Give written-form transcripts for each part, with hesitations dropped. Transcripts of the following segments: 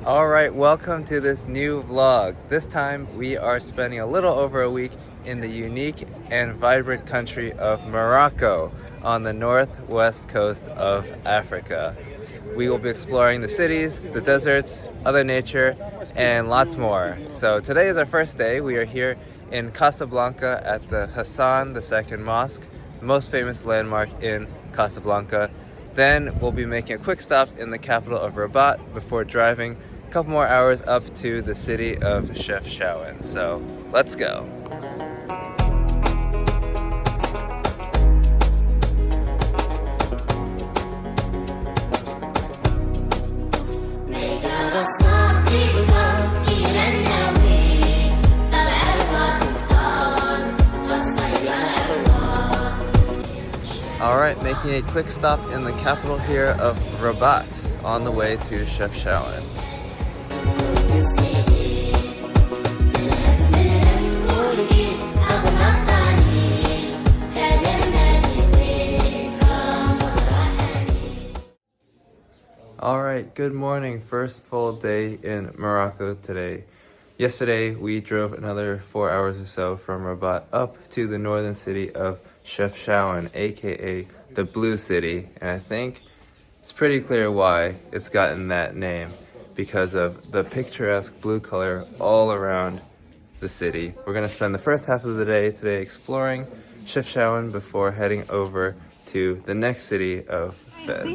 Alright, welcome to this new vlog. This time we are spending a little over a week in the unique and vibrant country of Morocco on the northwest coast of Africa. We will be exploring the cities, the deserts, other nature, and lots more. So today is our first day. We are here in Casablanca at the Hassan II Mosque, the most famous landmark in Casablanca. Then we'll be making a quick stop in the capital of Rabat before driving a couple more hours up to the city of Chefchaouen. So let's go. Alright, making a quick stop in the capital here of Rabat on the way to Chefchaouen. Alright, good morning. First full day in Morocco today. Yesterday we drove another 4 hours or so from Rabat up to the northern city of Chefchaouen, aka the Blue City, and I think it's pretty clear why it's gotten that name, because of the picturesque blue color all around the city. We're going to spend the first half of the day today exploring Chefchaouen before heading over to the next city of Fes.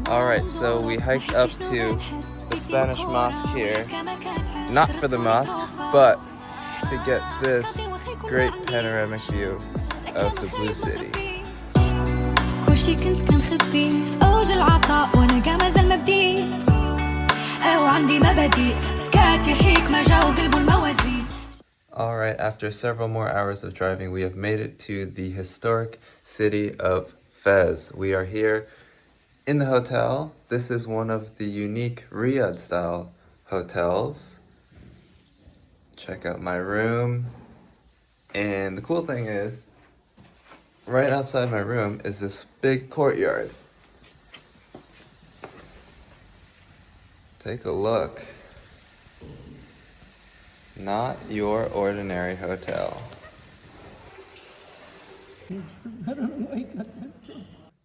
Alright, so we hiked up to the Spanish mosque here, not for the mosque, but to get this great panoramic view of the Blue City. Alright, after several more hours of driving, we have made it to the historic city of Fes. We are here in the hotel. This is one of the unique Riyadh-style hotels. Check out my room. And the cool thing is, right outside my room is this big courtyard. Take a look. Not your ordinary hotel.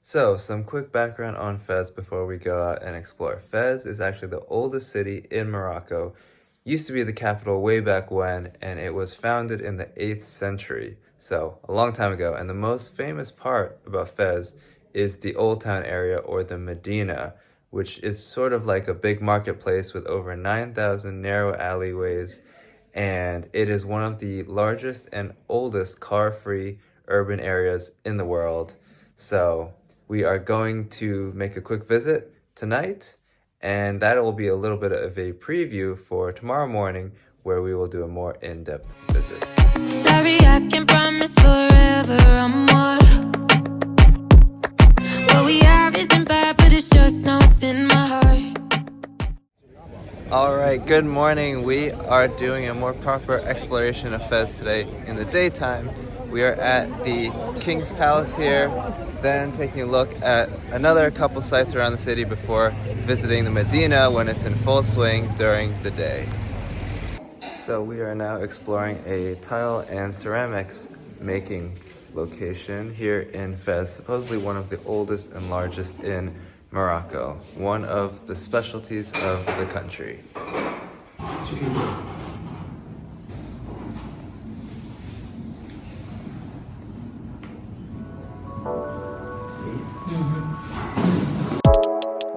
So, some quick background on Fes before we go out and explore. Fes is actually the oldest city in Morocco. Used to be the capital way back when, and it was founded in the 8th century. So, a long time ago. And the most famous part about Fes is the Old Town area, or the Medina, which is sort of like a big marketplace with over 9,000 narrow alleyways. And it is one of the largest and oldest car-free urban areas in the world. So we are going to make a quick visit tonight, and that will be a little bit of a preview for tomorrow morning, where we will do a more in-depth visit. Sorry, I can promise forever or more. What we are isn't bad, but it's just now it's in my heart. Alright, good morning. We are doing a more proper exploration of Fes today. In the daytime, we are at the King's Palace here, then taking a look at another couple sites around the city before visiting the Medina when it's in full swing during the day. So we are now exploring a tile and ceramics making location here in Fes, supposedly one of the oldest and largest in Morocco, one of the specialties of the country.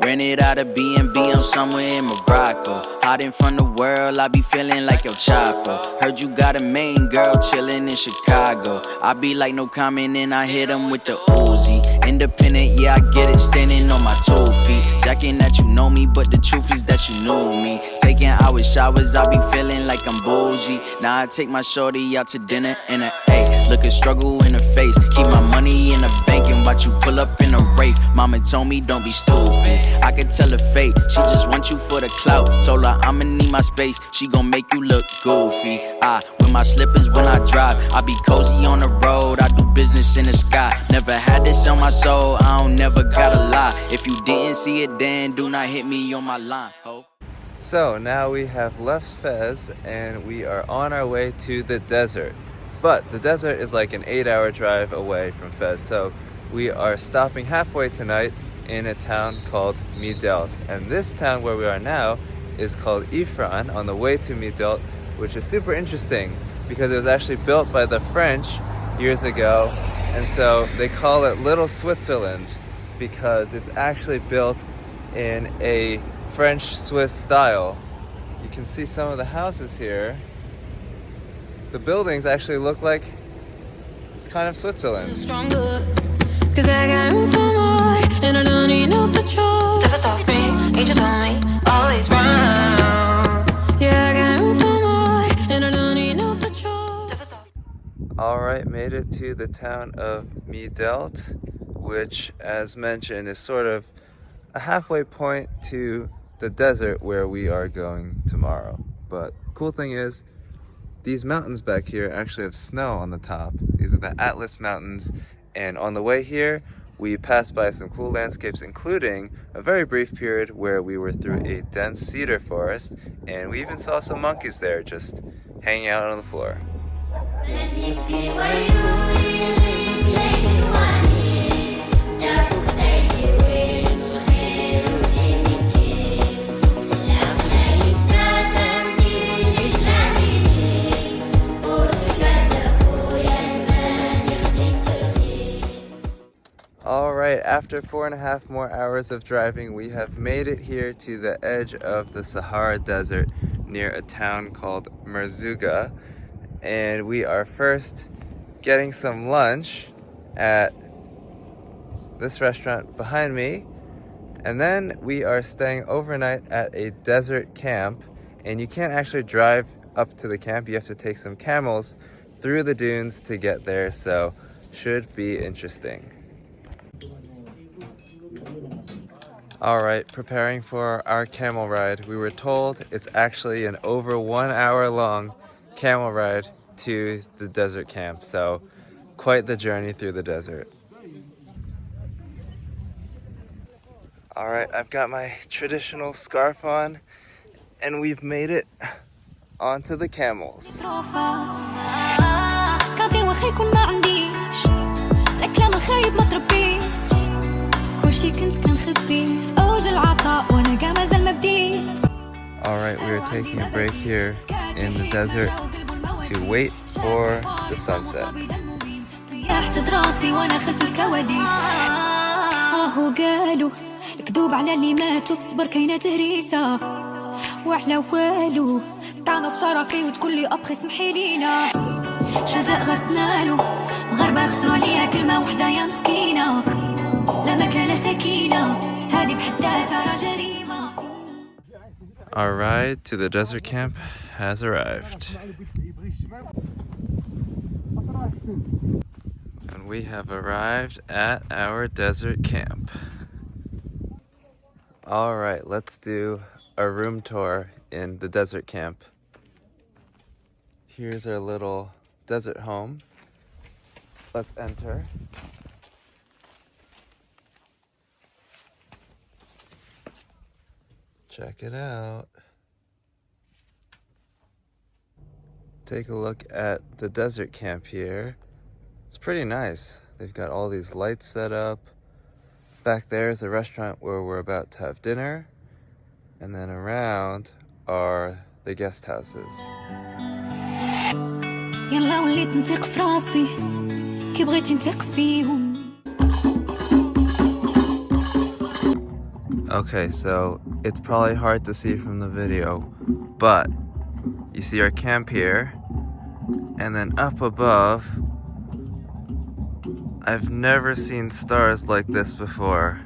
Rented out a B&B, I'm somewhere in Morocco. Hiding from the world, I be feeling like your chopper. Heard you got a main girl chilling in Chicago. I be like no comment and I hit him with the Uzi. Independent, yeah, I get it, standing on my 2 feet. Jacking that you know me, but the truth is that you knew me. Taking hour showers, I be feeling like I'm bougie. Now I take my shorty out to dinner in a A. Look at struggle in her face. Keep my money in the bank and watch you pull up in a Wraith. Mama told me don't be stupid. I could tell her fate, she just want you for the clout. Told her I'ma need my space, she gon' make you look goofy. I wear my slippers when I drive, I be cozy on the road, I do business in the sky. Never had this on my soul, I don't never gotta lie. If you didn't see it then, do not hit me on my line, ho. So now we have left Fes and we are on our way to the desert. But the desert is like an 8-hour drive away from Fes, so we are stopping halfway tonight in a town called Midelt. And this town where we are now is called Ifrane, on the way to Midelt, which is super interesting because it was actually built by the French years ago, and so they call it Little Switzerland because it's actually built in a French-Swiss style. You can see some of the houses here. The buildings actually look like it's kind of Switzerland. Stronger, 'cause I got room for more, and I don't need no patrol. Never stop me, ain't you told me, always round. Yeah, I got room for more, and I don't need no patrol. Never stop. Alright, made it to the town of Midelt, which, as mentioned, is sort of a halfway point to the desert where we are going tomorrow. But cool thing is, these mountains back here actually have snow on the top. These are the Atlas Mountains, and on the way here we passed by some cool landscapes, including a very brief period where we were through a dense cedar forest, and we even saw some monkeys there just hanging out on the floor. Alright, after 4.5 more hours of driving, we have made it here to the edge of the Sahara Desert near a town called Merzouga, and we are first getting some lunch at this restaurant behind me, and then we are staying overnight at a desert camp. And you can't actually drive up to the camp, you have to take some camels through the dunes to get there, so should be interesting. Alright, preparing for our camel ride. We were told it's actually an over 1 hour long camel ride to the desert camp, so quite the journey through the desert. Alright, I've got my traditional scarf on and we've made it onto the camels. Alright, we are taking a break here in the desert to wait for the sunset. كذوب على اللي ماتوا في صبر كاينة تهريسة وعلى والو طعنوا في شرفي وتقول لي أبخي سمحي لينا جزاء غتنالو مغربة خسروا عليا كلمة وحدة يا مسكينة لا مكان لا سكينة هادي بحدها ترى جريمة. Our ride to the desert camp has arrived. And we have arrived at our desert camp. Alright, let's do a room tour in the desert camp. Here's our little desert home. Let's enter. Check it out. Take a look at the desert camp here. It's pretty nice. They've got all these lights set up. Back there is the restaurant where we're about to have dinner. And then around are the guest houses. Okay, so it's probably hard to see from the video, but you see our camp here, and then up above I've never seen stars like this before.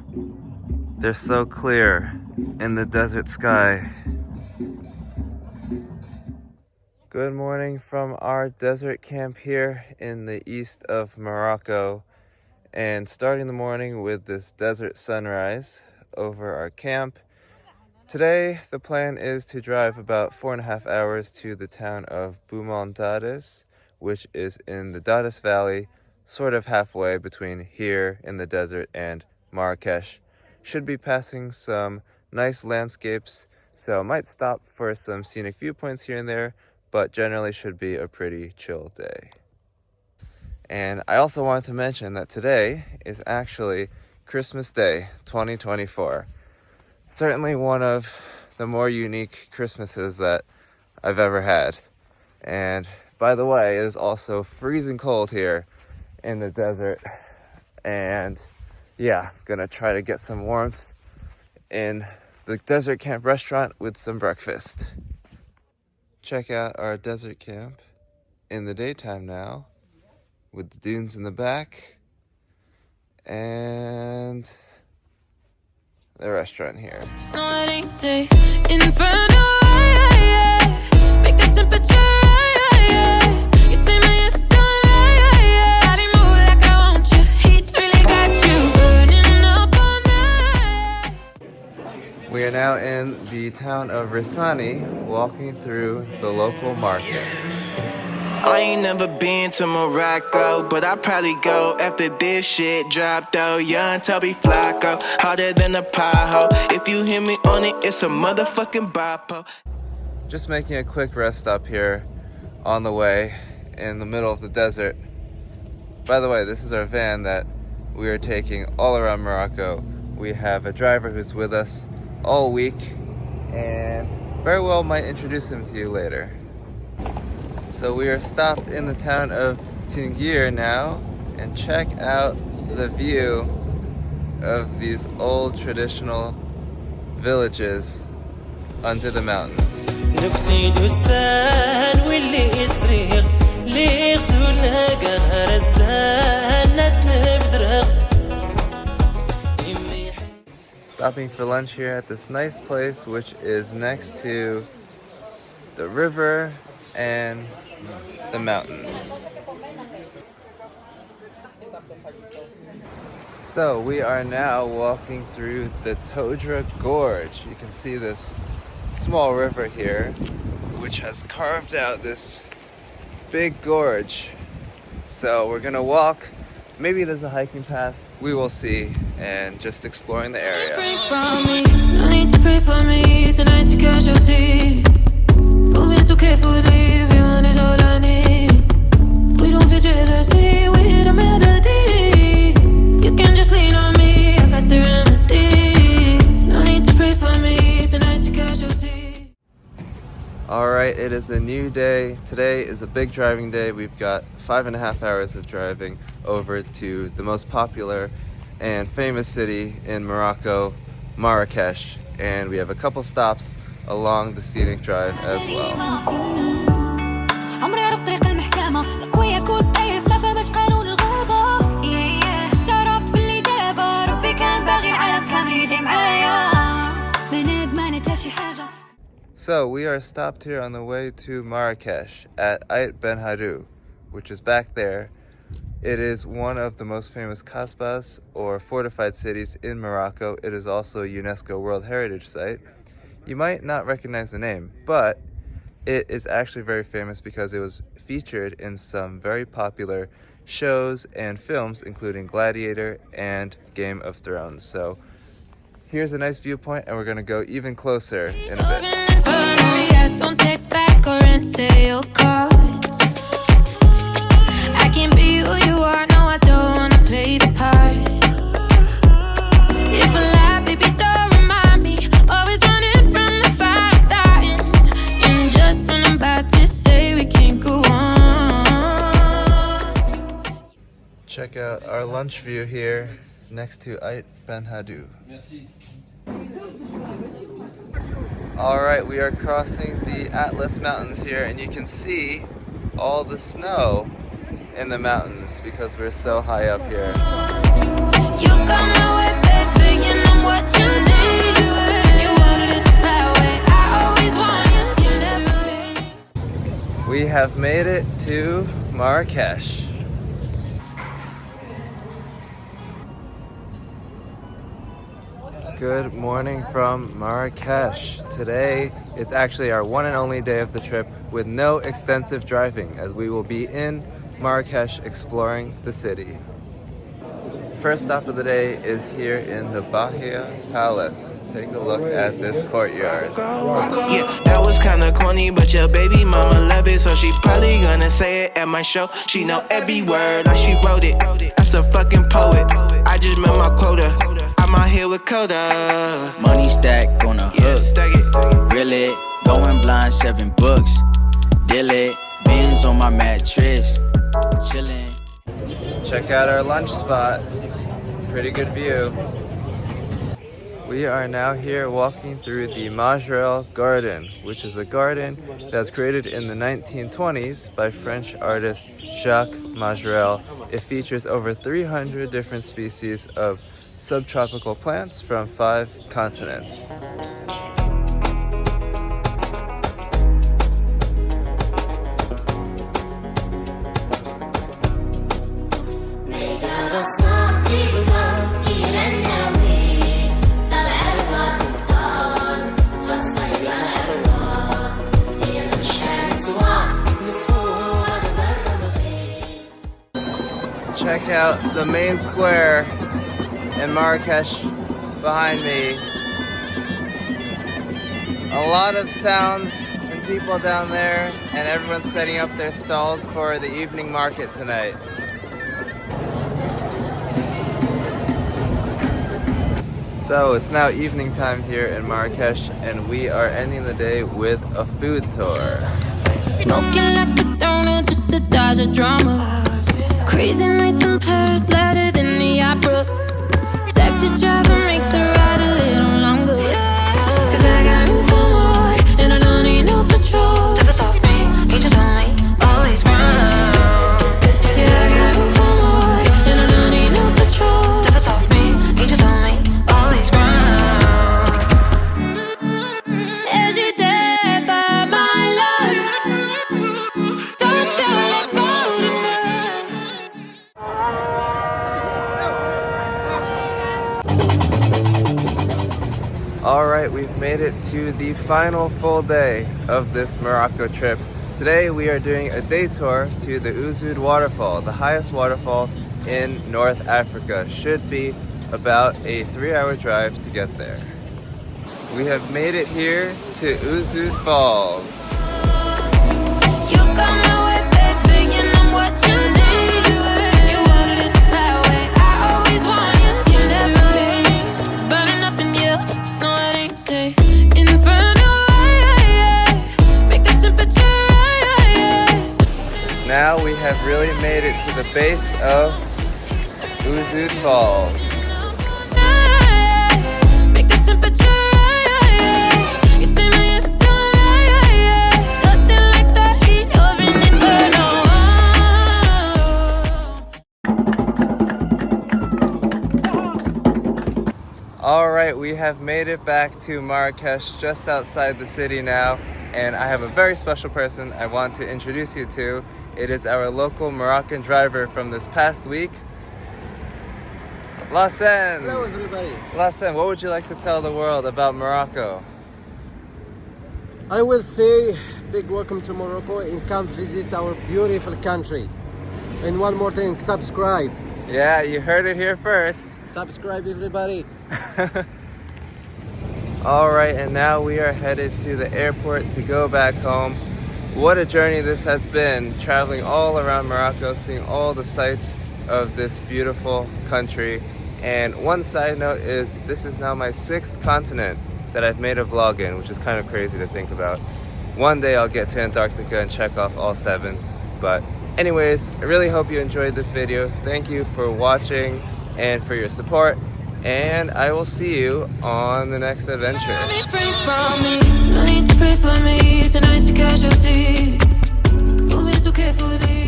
They're so clear in the desert sky. Good morning from our desert camp here in the east of Morocco, and starting the morning with this desert sunrise over our camp. Today the plan is to drive about 4.5 hours to the town of Boumandades, which is in the Dades Valley, sort of halfway between here in the desert and Marrakech. Should be passing some nice landscapes, so might stop for some scenic viewpoints here and there, but generally should be a pretty chill day. And I also wanted to mention that today is actually Christmas Day 2024. Certainly one of the more unique Christmases that I've ever had. And by the way, it is also freezing cold here in the desert, and yeah, gonna try to get some warmth in the desert camp restaurant with some breakfast. Check out our desert camp in the daytime now, with the dunes in the back and the restaurant here. Make the temperature rise. You say my hips don't lie. Body move like I want you. Heat's really got you burning up all night. We are now in the town of Rissani, walking through the local market. I ain't never been to Morocco, but I'll probably go after this shit dropped though. Young Toby Flacco, harder than a pie. If you hear me on it, it's a motherfucking boppo. Just making a quick rest stop here on the way in the middle of the desert. By the way, this is our van that we are taking all around Morocco. We have a driver who's with us all week, and very well might introduce him to you later. So we are stopped in the town of Tingir now, and check out the view of these old traditional villages under the mountains. Stopping for lunch here at this nice place, which is next to the river and the mountains. So we are now walking through the Todra Gorge. You can see this small river here, which has carved out this big gorge. So we're gonna walk. Maybe there's a hiking path. We will see, and just exploring the area. No need to pray for me, tonight's a casualty. Moving so carefully, everyone is all I need. We don't feel jealousy, we hit a melody. You can just lean on me, I got the remedy. No need to pray for me, tonight's a casualty. Alright, it is a new day. Today is a big driving day. We've got 5.5 hours of driving over to the most popular and famous city in Morocco, Marrakech. And we have a couple stops along the scenic drive as well. So we are stopped here on the way to Marrakech at Aït Benhaddou, which is back there. It is one of the most famous kasbahs, or fortified cities, in Morocco. It is also a UNESCO World Heritage Site. You might not recognize the name, but it is actually very famous because it was featured in some very popular shows and films, including Gladiator and Game of Thrones. So here's a nice viewpoint, and we're gonna go even closer in a bit. Don't text back or answer your calls. I can be who you are, no I don't wanna play the part. If I lie, baby, don't remind me. Always running from the fire starting. And just when I'm about to say we can't go on. Check out our lunch view here next to Aït Benhaddou. Alright, we are crossing the Atlas Mountains here, and you can see all the snow in the mountains because we're so high up here. You got my way, babe, saying I'm what you need. You wanted it that way. I always wanted you. We have made it to Marrakech. Good morning from Marrakech. Today is actually our one and only day of the trip with no extensive driving, as we will be in Marrakech exploring the city. First stop of the day is here in the Bahia Palace. Take a look at this courtyard. Yeah, that was kinda corny, but your baby mama love it, so she probably gonna say it at my show. She know every word like she wrote it. That's a fucking poet. I just met my quota. I'm out here with Coda. Money stack on a hook. Stack it. Reel it, going blind, 7 books. Deal it, beans on my mattress. Chillin'. Check out our lunch spot. Pretty good view. We are now here walking through the Majorelle Garden, which is a garden that was created in the 1920s by French artist Jacques Majorelle. It features over 300 different species of subtropical plants from 5 continents. Check out the main square in Marrakech behind me. A lot of sounds and people down there, and everyone's setting up their stalls for the evening market tonight. So it's now evening time here in Marrakech, and we are ending the day with a food tour. Smoking like a stoner just to dodge a drama. Crazy nights in Paris, louder than the opera. Taxi driver, make the ride a little longer. Cause I got room for more, and I don't need no patrol. Never off me, you just on me, always round. Yeah, I got room for more, and I don't need no patrol. Never off me, you just on me, always round. Is she there by my love? Don't you let go tonight. Alright, we've made it to the final full day of this Morocco trip. Today we are doing a day tour to the Ouzoud Waterfall, the highest waterfall in North Africa. Should be about a 3-hour drive to get there. We have made it here to Ouzoud Falls. You got my way, babe, saying I'm what you need. You wanted it that way. I always wanted you to leave. It's burning up in you, just know what they say. Inferno, make the temperature rise. Now we have really made it to the base of Ouzoud Falls. Make the temperature rise. You say my hips don't lie. Nothing like the heat of an inferno. Alright, we have made it back to Marrakech, just outside the city now, and I have a very special person I want to introduce you to. It is our local Moroccan driver from this past week, Lassen. Hello everybody. Lassen, what would you like to tell the world about Morocco? I will say big welcome to Morocco and come visit our beautiful country. And one more thing, subscribe. Yeah, you heard it here first. Subscribe everybody. Alright, and now we are headed to the airport to go back home. What a journey this has been, traveling all around Morocco, seeing all the sights of this beautiful country. And one side note is this is now my 6th continent that I've made a vlog in, which is kind of crazy to think about. One day I'll get to Antarctica and check off all 7. But anyways, I really hope you enjoyed this video. Thank you for watching and for your support. And I will see you on the next adventure. No need to pray for me, tonight's a casualty. Moving so carefully.